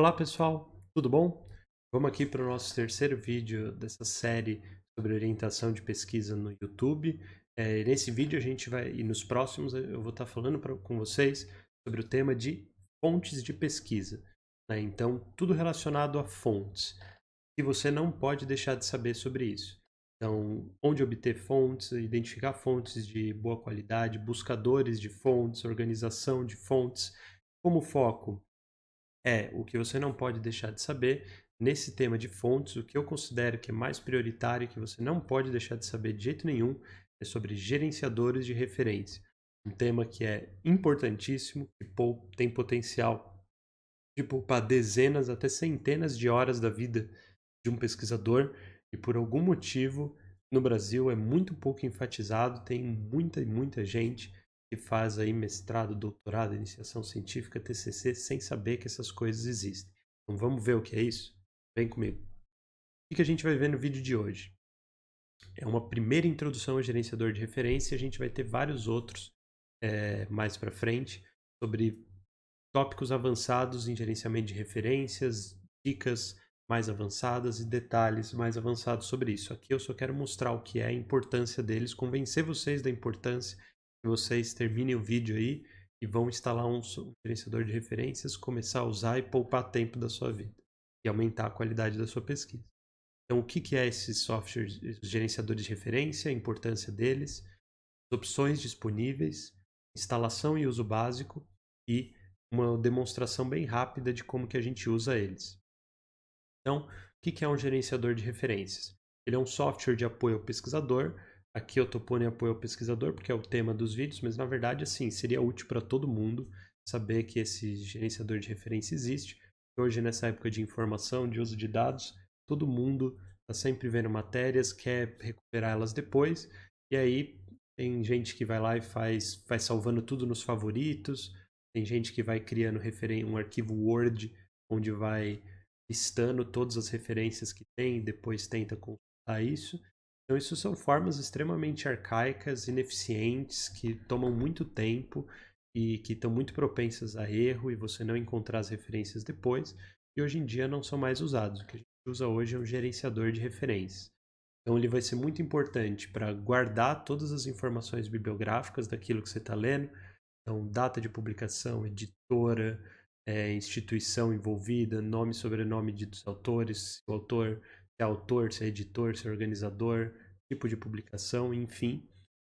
Olá pessoal, tudo bom? Vamos aqui para o nosso terceiro vídeo dessa série sobre orientação de pesquisa no YouTube. Nesse vídeo a gente vai, e nos próximos eu vou estar falando com vocês sobre o tema de fontes de pesquisa, né? Então, tudo relacionado a fontes, e você não pode deixar de saber sobre isso. Então, onde obter fontes, identificar fontes de boa qualidade, buscadores de fontes, organização de fontes, como foco o que você não pode deixar de saber nesse tema de fontes, o que eu considero que é mais prioritário, que você não pode deixar de saber de jeito nenhum, é sobre gerenciadores de referência. Um tema que é importantíssimo, que tem potencial de poupar dezenas até centenas de horas da vida de um pesquisador, e por algum motivo no Brasil é muito pouco enfatizado, tem muita e muita gente que faz aí mestrado, doutorado, iniciação científica, TCC, sem saber que essas coisas existem. Então vamos ver o que é isso? Vem comigo. O que a gente vai ver no vídeo de hoje? É uma primeira introdução ao gerenciador de referência, e a gente vai ter vários outros mais para frente sobre tópicos avançados em gerenciamento de referências, dicas mais avançadas e detalhes mais avançados sobre isso. Aqui eu só quero mostrar o que é a importância deles, convencer vocês da importância, que vocês terminem o vídeo aí e vão instalar um gerenciador de referências, começar a usar e poupar tempo da sua vida e aumentar a qualidade da sua pesquisa. Então, o que é esses softwares, gerenciadores de referência, a importância deles, opções disponíveis, instalação e uso básico e uma demonstração bem rápida de como que a gente usa eles. Então, o que é um gerenciador de referências? Ele é um software de apoio ao pesquisador. Aqui eu estou pondo apoio ao pesquisador porque é o tema dos vídeos, mas na verdade, assim, seria útil para todo mundo saber que esse gerenciador de referência existe. Hoje, nessa época de informação, de uso de dados, todo mundo está sempre vendo matérias, quer recuperar elas depois, e aí tem gente que vai lá e vai salvando tudo nos favoritos, tem gente que vai criando um arquivo Word onde vai listando todas as referências que tem, depois tenta consultar isso. Então, isso são formas extremamente arcaicas, ineficientes, que tomam muito tempo e que estão muito propensas a erro e você não encontrar as referências depois. E hoje em dia não são mais usados. O que a gente usa hoje é um gerenciador de referências. Então, ele vai ser muito importante para guardar todas as informações bibliográficas daquilo que você está lendo. Então, data de publicação, editora, instituição envolvida, nome e sobrenome dos autores, se o autor se é autor, se é editor, se é organizador, tipo de publicação, enfim.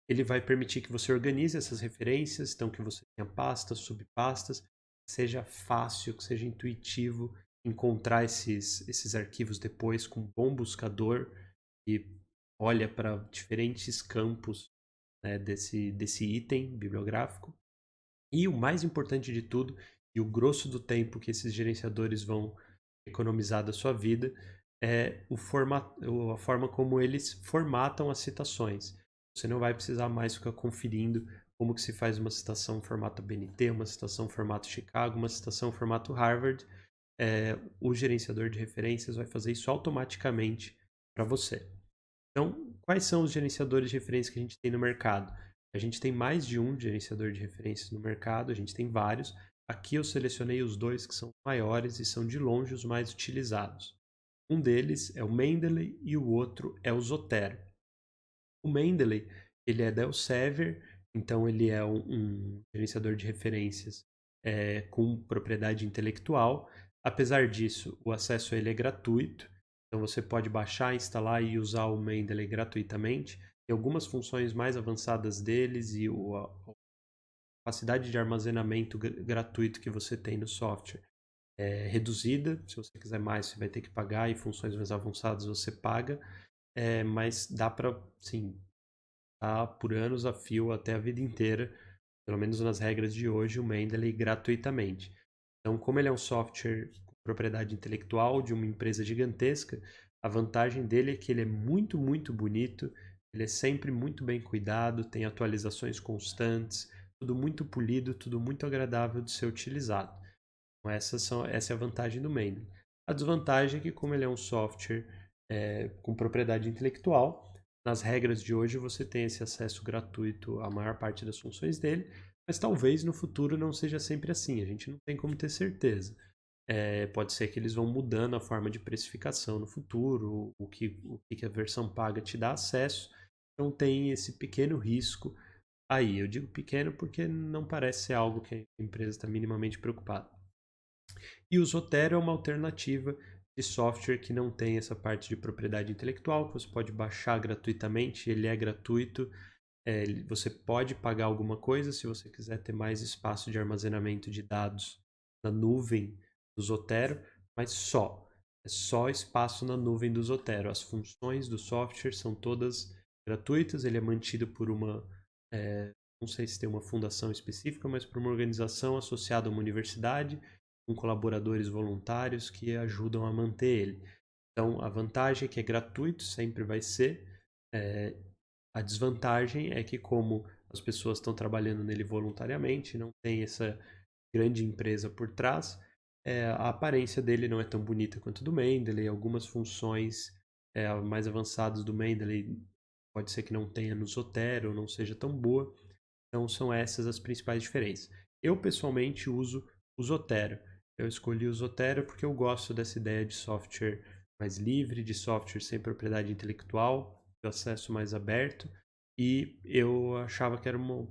Ele vai permitir que você organize essas referências, então que você tenha pastas, subpastas, que seja fácil, que seja intuitivo encontrar esses arquivos depois com um bom buscador e olha para diferentes campos, né, desse item bibliográfico. E o mais importante de tudo, e o grosso do tempo que esses gerenciadores vão economizar da sua vida, é a forma como eles formatam as citações. Você não vai precisar mais ficar conferindo como que se faz uma citação formato BNT, uma citação formato Chicago, uma citação formato Harvard. O gerenciador de referências vai fazer isso automaticamente para você. Então, quais são os gerenciadores de referência que a gente tem no mercado? A gente tem mais de um gerenciador de referências no mercado, a gente tem vários. Aqui eu selecionei os dois que são maiores e são de longe os mais utilizados. Um deles é o Mendeley e o outro é o Zotero. O Mendeley, ele é da Elsevier, então ele é um gerenciador de referências com propriedade intelectual. Apesar disso, o acesso a ele é gratuito, então você pode baixar, instalar e usar o Mendeley gratuitamente. Tem algumas funções mais avançadas deles e a capacidade de armazenamento gratuito que você tem no software é reduzida. Se você quiser mais, você vai ter que pagar, e funções mais avançadas você paga. Mas dá para, sim, tá por anos a fio até a vida inteira, pelo menos nas regras de hoje, o Mendeley gratuitamente. Então, como ele é um software com propriedade intelectual de uma empresa gigantesca, a vantagem dele é que ele é muito, muito bonito, ele é sempre muito bem cuidado, tem atualizações constantes, tudo muito polido, tudo muito agradável de ser utilizado. Então, essa é a vantagem do Mendeley. A desvantagem é que, como ele é um software com propriedade intelectual, nas regras de hoje você tem esse acesso gratuito à maior parte das funções dele, mas talvez no futuro não seja sempre assim, a gente não tem como ter certeza. pode ser que eles vão mudando a forma de precificação no futuro, o que a versão paga te dá acesso. Então tem esse pequeno risco aí. Eu digo pequeno porque não parece ser algo que a empresa está minimamente preocupada. E o Zotero é uma alternativa de software que não tem essa parte de propriedade intelectual, que você pode baixar gratuitamente, ele é gratuito. Você pode pagar alguma coisa se você quiser ter mais espaço de armazenamento de dados na nuvem do Zotero, mas é só espaço na nuvem do Zotero. As funções do software são todas gratuitas, ele é mantido por não sei se tem uma fundação específica, mas por uma organização associada a uma universidade, com colaboradores voluntários que ajudam a manter ele. Então, a vantagem é que é gratuito, sempre vai ser. É, a desvantagem é que, como as pessoas estão trabalhando nele voluntariamente, não tem essa grande empresa por trás, a aparência dele não é tão bonita quanto do Mendeley. Algumas funções mais avançadas do Mendeley pode ser que não tenha no Zotero, não seja tão boa. Então são essas as principais diferenças. Eu pessoalmente uso o Zotero. Eu escolhi o Zotero porque eu gosto dessa ideia de software mais livre, de software sem propriedade intelectual, de acesso mais aberto. E eu achava que era uma.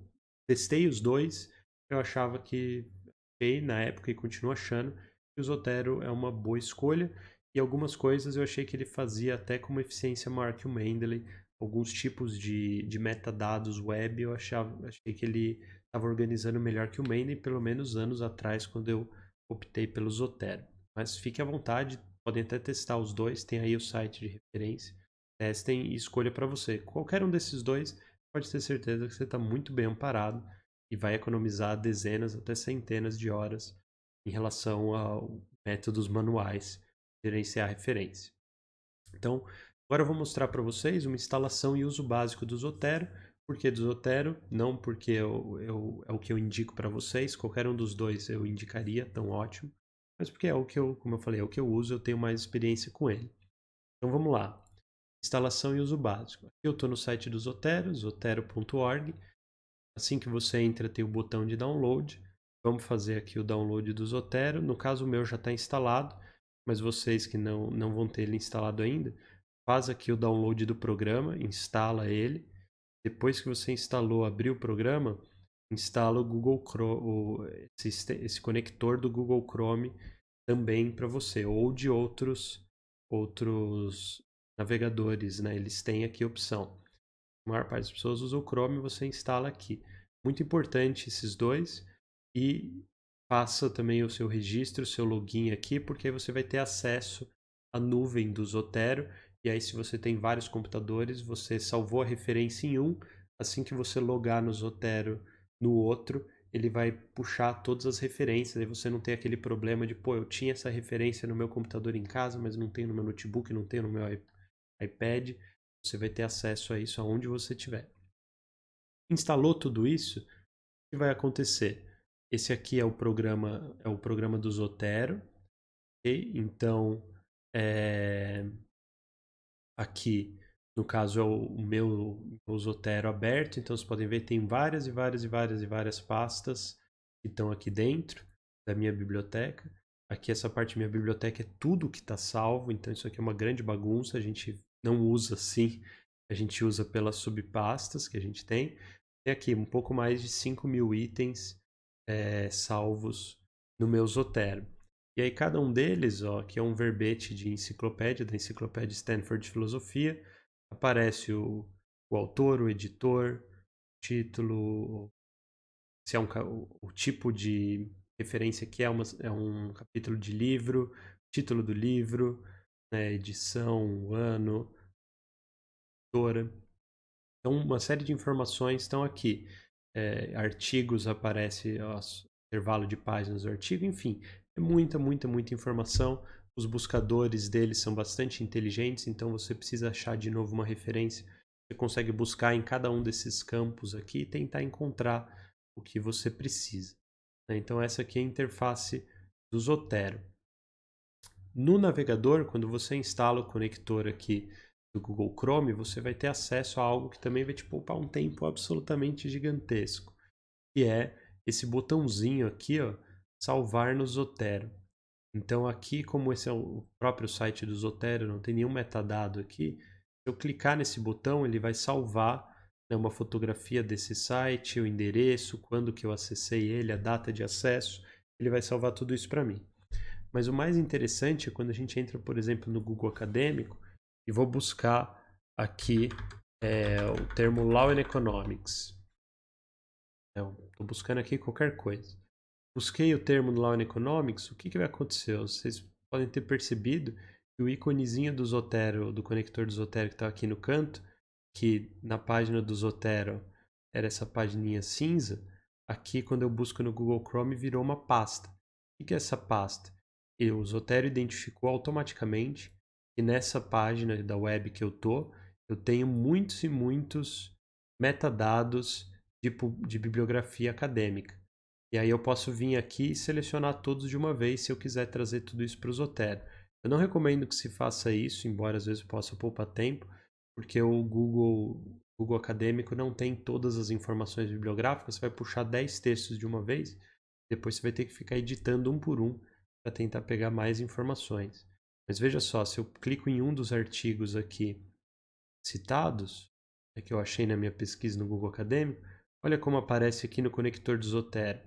Testei os dois, eu achava que, na época, e continuo achando, que o Zotero é uma boa escolha. E algumas coisas eu achei que ele fazia até com uma eficiência maior que o Mendeley. Alguns tipos de metadados web eu achei que ele estava organizando melhor que o Mendeley, pelo menos anos atrás, quando eu optei pelo Zotero. Mas fique à vontade, podem até testar os dois, tem aí o site de referência. Testem e escolha para você. Qualquer um desses dois, pode ter certeza que você está muito bem amparado e vai economizar dezenas até centenas de horas em relação a métodos manuais de gerenciar referência. Então, agora eu vou mostrar para vocês uma instalação e uso básico do Zotero. Por que do Zotero? Não porque é o que eu indico para vocês, qualquer um dos dois eu indicaria, tão ótimo, mas porque é o que eu, como eu falei, é o que eu uso, eu tenho mais experiência com ele. Então vamos lá. Instalação e uso básico. Aqui eu estou no site do Zotero, zotero.org. Assim que você entra, tem o botão de download. Vamos fazer aqui o download do Zotero. No caso, o meu já está instalado, mas vocês que não vão ter ele instalado ainda, faz aqui o download do programa, instala ele. Depois que você instalou, abriu o programa, instala o Google Chrome, esse conector do Google Chrome também para você, ou de outros navegadores, né? Eles têm aqui a opção. A maior parte das pessoas usa o Chrome, você instala aqui. Muito importante esses dois. E faça também o seu registro, o seu login aqui, porque aí você vai ter acesso à nuvem do Zotero. E aí, se você tem vários computadores, você salvou a referência em um. Assim que você logar no Zotero no outro, ele vai puxar todas as referências. Aí você não tem aquele problema de, pô, eu tinha essa referência no meu computador em casa, mas não tenho no meu notebook, não tenho no meu iPad. Você vai ter acesso a isso aonde você estiver. Instalou tudo isso, o que vai acontecer? Esse aqui é o programa do Zotero, ok? Então, aqui, no caso, é o meu Zotero aberto, então vocês podem ver que tem várias e várias e várias e várias pastas que estão aqui dentro da minha biblioteca. Aqui essa parte da minha biblioteca é tudo que está salvo, então isso aqui é uma grande bagunça, a gente não usa assim, a gente usa pelas subpastas que a gente tem. Tem aqui um pouco mais de 5.000 itens salvos no meu Zotero. E aí cada um deles, ó, que é um verbete de enciclopédia, da enciclopédia Stanford de Filosofia, aparece o autor, o editor, o título, se é o tipo de referência que é um capítulo de livro, título do livro, né, edição, ano, autora. Então, uma série de informações estão aqui. Artigos aparece intervalo de páginas do artigo, enfim, é muita, muita, muita informação. Os buscadores deles são bastante inteligentes, então você precisa achar de novo uma referência. Você consegue buscar em cada um desses campos aqui e tentar encontrar o que você precisa, né? Então, essa aqui é a interface do Zotero. No navegador, quando você instala o conector aqui do Google Chrome, você vai ter acesso a algo que também vai te poupar um tempo absolutamente gigantesco, que é esse botãozinho aqui, ó, salvar no Zotero. Então aqui, como esse é o próprio site do Zotero, não tem nenhum metadado aqui, se eu clicar nesse botão, ele vai salvar, né, uma fotografia desse site, o endereço, quando que eu acessei ele, a data de acesso, ele vai salvar tudo isso para mim. Mas o mais interessante é quando a gente entra, por exemplo, no Google Acadêmico e vou buscar aqui o termo Law and Economics. Estou buscando aqui qualquer coisa. Busquei o termo no Law and Economics, o que, que vai acontecer? Vocês podem ter percebido que o íconezinho do Zotero, do conector do Zotero que está aqui no canto, que na página do Zotero era essa pagininha cinza, aqui quando eu busco no Google Chrome virou uma pasta. O que é essa pasta? O Zotero identificou automaticamente que nessa página da web que eu tenho muitos e muitos metadados de bibliografia acadêmica. E aí eu posso vir aqui e selecionar todos de uma vez se eu quiser trazer tudo isso para o Zotero. Eu não recomendo que se faça isso, embora às vezes possa poupar tempo, porque o Google Acadêmico não tem todas as informações bibliográficas, você vai puxar 10 textos de uma vez, depois você vai ter que ficar editando um por um para tentar pegar mais informações. Mas veja só, se eu clico em um dos artigos aqui citados, que eu achei na minha pesquisa no Google Acadêmico, olha como aparece aqui no conector do Zotero.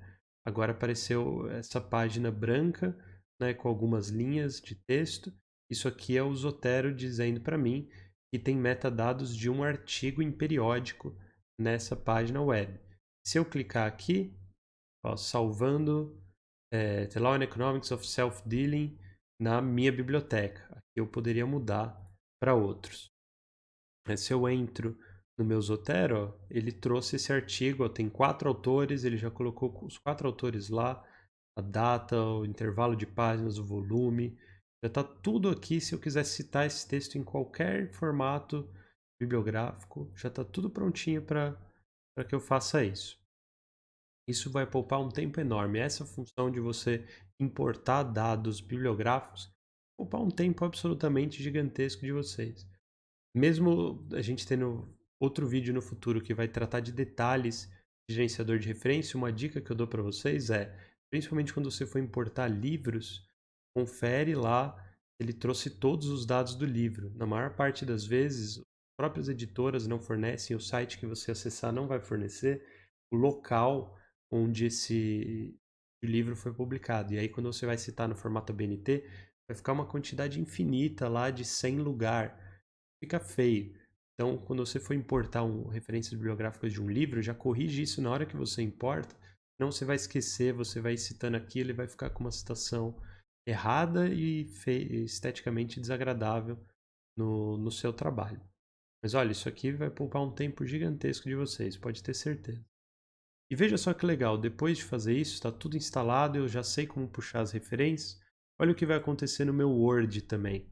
Agora apareceu essa página branca, né, com algumas linhas de texto. Isso aqui é o Zotero dizendo para mim que tem metadados de um artigo em periódico nessa página web. Se eu clicar aqui, ó, salvando The Law and Economics of Self-Dealing na minha biblioteca, aqui eu poderia mudar para outros. Se eu entro no meu Zotero, ele trouxe esse artigo, ó, tem 4 autores, ele já colocou os 4 autores lá, a data, o intervalo de páginas, o volume, já está tudo aqui. Se eu quiser citar esse texto em qualquer formato bibliográfico, já está tudo prontinho para que eu faça isso. Isso vai poupar um tempo enorme. Essa função de você importar dados bibliográficos, poupar um tempo absolutamente gigantesco de vocês. Mesmo a gente tendo outro vídeo no futuro que vai tratar de detalhes de gerenciador de referência, uma dica que eu dou para vocês é, principalmente quando você for importar livros, confere lá, ele trouxe todos os dados do livro. Na maior parte das vezes, as próprias editoras não fornecem, o site que você acessar não vai fornecer o local onde esse livro foi publicado. E aí, quando você vai citar no formato BNT, vai ficar uma quantidade infinita lá de sem lugar. Fica feio. Então, quando você for importar referências bibliográficas de um livro, já corrige isso na hora que você importa. Não, você vai esquecer, você vai citando aqui, ele vai ficar com uma citação errada e esteticamente desagradável no seu trabalho. Mas olha, isso aqui vai poupar um tempo gigantesco de vocês, pode ter certeza. E veja só que legal, depois de fazer isso, está tudo instalado, eu já sei como puxar as referências. Olha o que vai acontecer no meu Word também.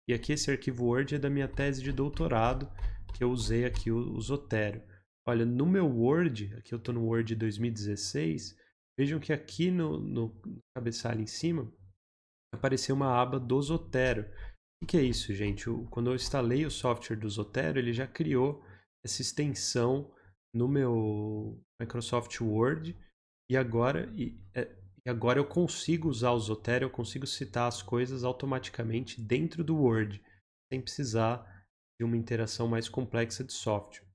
E aqui esse arquivo Word é da minha tese de doutorado, que eu usei aqui o Zotero. Olha, no meu Word, aqui eu estou no Word 2016, vejam que aqui no cabeçalho em cima apareceu uma aba do Zotero. O que é isso, gente? Quando eu instalei o software do Zotero, ele já criou essa extensão no meu Microsoft Word e agora eu consigo usar o Zotero, eu consigo citar as coisas automaticamente dentro do Word, sem precisar de uma interação mais complexa de software.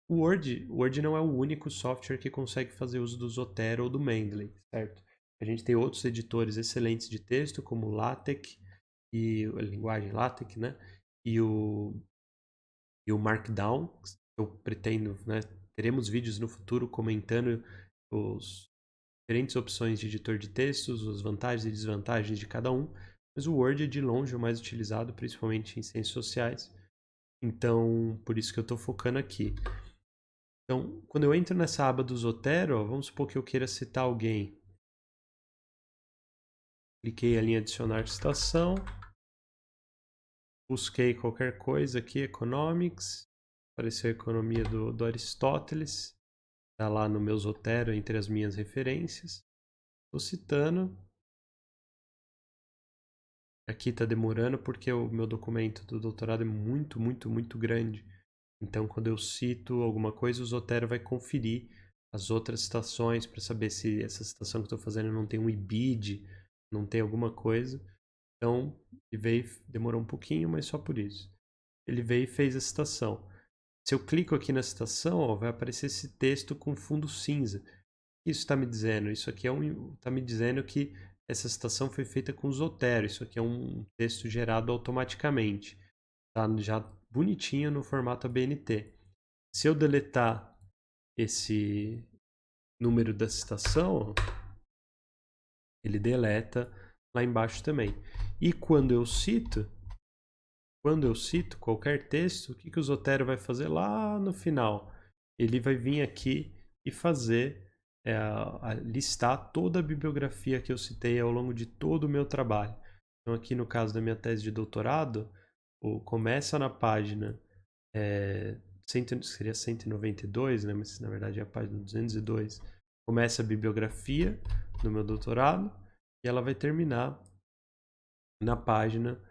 O Word não é o único software que consegue fazer uso do Zotero ou do Mendeley, certo? A gente tem outros editores excelentes de texto, como o LaTeX e a linguagem LaTeX, né? E o Markdown, que eu pretendo, né? Teremos vídeos no futuro comentando as diferentes opções de editor de textos, as vantagens e desvantagens de cada um, mas o Word é de longe o mais utilizado, principalmente em ciências sociais. Então, por isso que eu estou focando aqui. Então, quando eu entro nessa aba do Zotero, ó, vamos supor que eu queira citar alguém. Cliquei ali em adicionar citação. Busquei qualquer coisa aqui, Economics. Apareceu a economia do Aristóteles. Está lá no meu Zotero entre as minhas referências. Estou citando. Aqui está demorando porque o meu documento do doutorado é muito, muito, muito grande. Então, quando eu cito alguma coisa, o Zotero vai conferir as outras citações para saber se essa citação que eu estou fazendo não tem um IBID não tem alguma coisa. Então, ele veio, demorou um pouquinho, mas só por isso. Ele veio e fez a citação. Se eu clico aqui na citação, ó, vai aparecer esse texto com fundo cinza. O que isso está me dizendo? Isso aqui está me dizendo que essa citação foi feita com Zotero. Isso aqui é um texto gerado automaticamente. Tá já bonitinho no formato ABNT. Se eu deletar esse número da citação, ó, ele deleta lá embaixo também. E quando eu cito qualquer texto, o que o Zotero vai fazer lá no final? Ele vai vir aqui e fazer, listar toda a bibliografia que eu citei ao longo de todo o meu trabalho. Então, aqui no caso da minha tese de doutorado, começa na página, seria 192, né? Mas na verdade é a página 202. Começa a bibliografia do meu doutorado e ela vai terminar na página,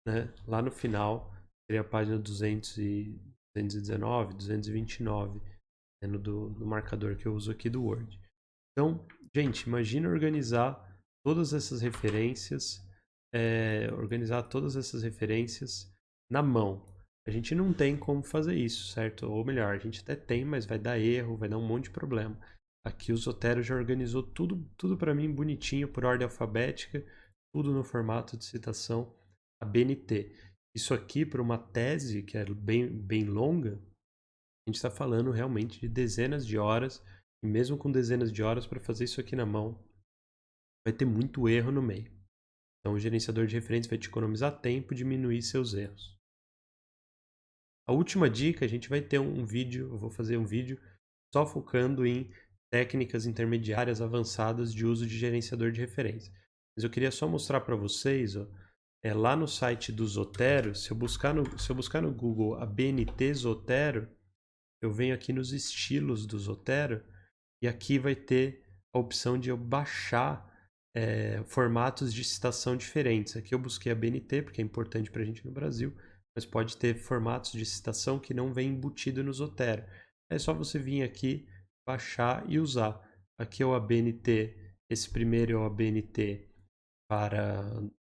né, lá no final, seria a página 219, 229, né, no marcador que eu uso aqui do Word. Então, gente, imagina organizar todas essas referências, na mão. A gente não tem como fazer isso, certo? Ou melhor, a gente até tem, mas vai dar erro, vai dar um monte de problema. Aqui o Zotero já organizou tudo para mim bonitinho, por ordem alfabética, tudo no formato de citação ABNT. Isso aqui, para uma tese que é bem longa, a gente está falando realmente de dezenas de horas, e mesmo com dezenas de horas para fazer isso aqui na mão, vai ter muito erro no meio. Então, o gerenciador de referências vai te economizar tempo e diminuir seus erros. A última dica, a gente vai ter um vídeo, eu vou fazer um vídeo só focando em técnicas intermediárias avançadas de uso de gerenciador de referência. Mas eu queria só mostrar para vocês, ó, lá no site do Zotero, se eu buscar no Google a BNT Zotero, eu venho aqui nos estilos do Zotero e aqui vai ter a opção de eu baixar formatos de citação diferentes. Aqui eu busquei a BNT, porque é importante para a gente no Brasil, mas pode ter formatos de citação que não vem embutido no Zotero. É só você vir aqui, baixar e usar. Aqui é o ABNT, esse primeiro é o ABNT para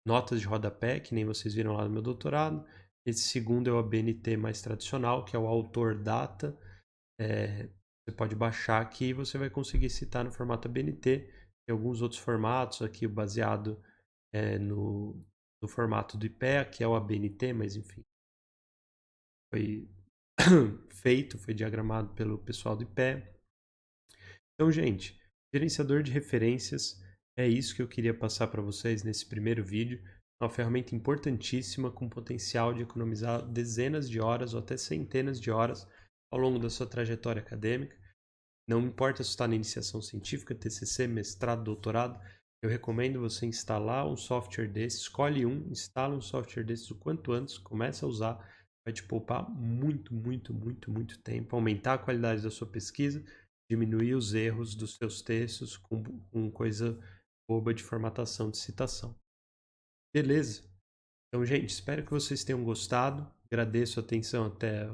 notas de rodapé, que nem vocês viram lá no meu doutorado. Esse segundo é o ABNT mais tradicional, que é o autor data. Você pode baixar aqui e você vai conseguir citar no formato ABNT. Tem alguns outros formatos aqui baseado no formato do IPEA, que é o ABNT, mas enfim, foi foi diagramado pelo pessoal do IPEA. Então, gente, gerenciador de referências é isso que eu queria passar para vocês nesse primeiro vídeo. É uma ferramenta importantíssima com potencial de economizar dezenas de horas ou até centenas de horas ao longo da sua trajetória acadêmica. Não importa se está na iniciação científica, TCC, mestrado, doutorado, eu recomendo você instalar um software desse, escolhe instala um software desse o quanto antes, começa a usar, vai te poupar muito, muito, muito, muito tempo, aumentar a qualidade da sua pesquisa, diminuir os erros dos seus textos com coisa boba de formatação de citação. Beleza? Então, gente, espero que vocês tenham gostado. Agradeço a atenção até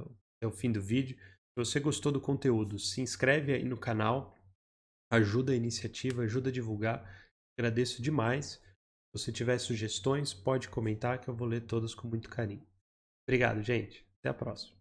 o fim do vídeo. Se você gostou do conteúdo, se inscreve aí no canal, ajuda a iniciativa, ajuda a divulgar. Agradeço demais. Se você tiver sugestões, pode comentar que eu vou ler todas com muito carinho. Obrigado, gente. Até a próxima.